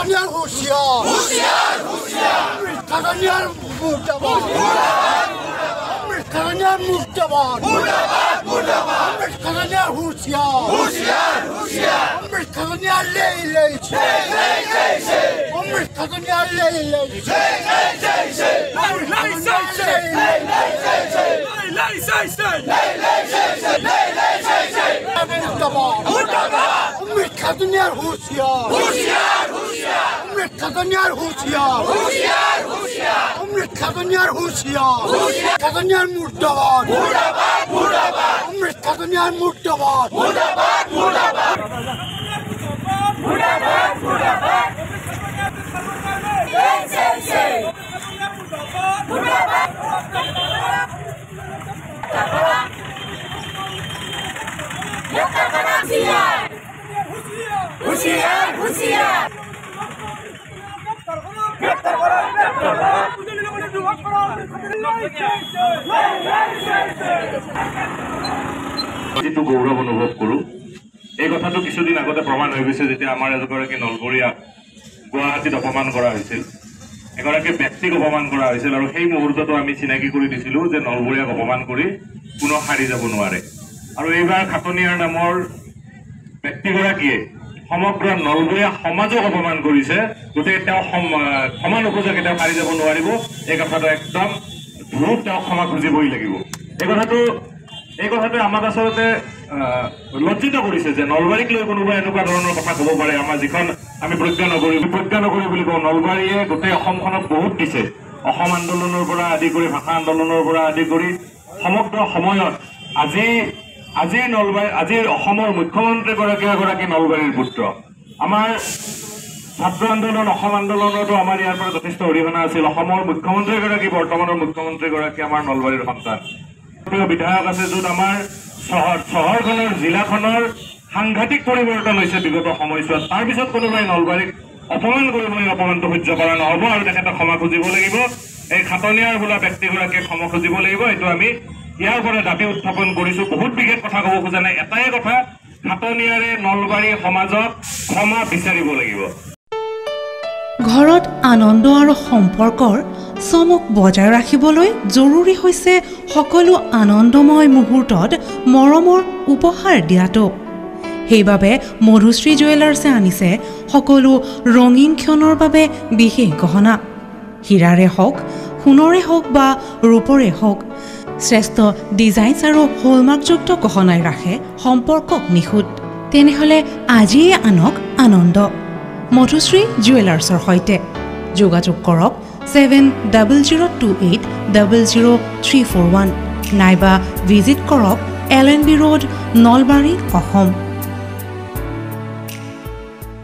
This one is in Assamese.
Mrthaganiar Hoshiar Mrthaganiar Murdabad Mrthaganiar Murdabad Mrthaganiar Hoshiar Mrthaganiar Lay Mrthaganiar Lay Mrthaganiar Hoshiar Mrthaganiar Hoshiar Mrthaganiar Hoshiar Mrthaganiar Murdabad Mrthaganiar Murdabad যিটো গৌৰৱ অনুভৱ কৰো এই কথাটো কিছুদিন আগতে প্ৰমাণ হৈ গৈছে যেতিয়া আমাৰ এগৰাকী নলবৰীয়াক গুৱাহাটীত অপমান কৰা হৈছিল এগৰাকী ব্যক্তিক অপমান কৰা হৈছিল আৰু সেই মুহূৰ্তটো আমি চিনাকি কৰি দিছিলো যে নলবৰীয়াক অপমান কৰি কোনো হাৰি যাব নোৱাৰে আৰু এইবাৰ খাটনিয়াৰ নামৰ ব্যক্তিগৰাকীয়ে সমগ্ৰ নলবৰীয়া সমাজক অপমান কৰিছে গতিকে তেওঁ সমান উপযোগী তেওঁ হাৰি যাব নোৱাৰিব এই কথাটো একদম ধ্ৰুৱ তেওঁ ক্ষমা খুজিবই লাগিব এই কথাটো আমাক আচলতে লজ্জিত কৰিছে যে নলবাৰীক লৈ কোনোবা এনেকুৱা ধৰণৰ কথা ক'ব পাৰে আমাৰ যিখন আমি প্ৰজ্ঞা নগৰী বুলি কওঁ নলবাৰীয়ে গোটেই অসমখনক বহুত দিছে অসম আন্দোলনৰ পৰা আদি কৰি ভাষা আন্দোলনৰ পৰা আদি কৰি সমগ্ৰ সময়ত আজিৰ অসমৰ মুখ্যমন্ত্ৰীগৰাকী নলবাৰীৰ পুত্ৰ আমাৰ ছাত্ৰ আন্দোলন অসম আন্দোলনতো আমাৰ ইয়াৰ পৰা যথেষ্ট অৰিহণা আছিল অসমৰ মুখ্যমন্ত্ৰীগৰাকী বৰ্তমানৰ মুখ্যমন্ত্ৰীগৰাকী আমাৰ নলবাৰীৰ সন্তান বিধায়ক আছে য'ত আমাৰ চহৰখনৰ জিলাখনৰ সাংঘাতিক পৰিৱৰ্তন হৈছে বিগত সময়ছোৱাত তাৰ পিছত কোনোবাই নলবাৰীক অপমান কৰিবলৈ অপমানটো সহ্য কৰা নহ'ব আৰু তেখেতক ক্ষমা খুজিব লাগিব এই খাটনিয়াৰ বোলা ব্যক্তিগৰাকীয়ে ক্ষমা খুজিব লাগিব এইটো আমি ইয়াৰ পৰা দাবী উত্থাপন কৰিছো বহুত বিশেষ কথা ক'ব খোজা নাই এটাই কথা খাটনিয়াৰে নলবাৰী সমাজক ক্ষমা বিচাৰিব লাগিব ঘৰত আনন্দ আৰু সম্পৰ্কৰ চমক বজাই ৰাখিবলৈ জৰুৰী হৈছে সকলো আনন্দময় মুহূৰ্তত মৰমৰ উপহাৰ দিয়াটো সেইবাবে মধুশ্ৰী জুৱেলাৰ্ছে আনিছে সকলো ৰঙীন ক্ষণৰ বাবে বিশেষ গহনা হীৰাৰে হওক সোণৰে হওক বা ৰূপৰে হওক শ্ৰেষ্ঠ ডিজাইনছ আৰু হলমাৰ্কযুক্ত গহনাই ৰাখে সম্পৰ্কক নিখুঁত তেনেহ'লে আজিয়ে আনক আনন্দ মধুশ্ৰী জুৱেলাৰ্ছৰ সৈতে যোগাযোগ কৰক 7002800341 নাইবা ভিজিট কৰক LNB ৰোড নলবাৰী অসম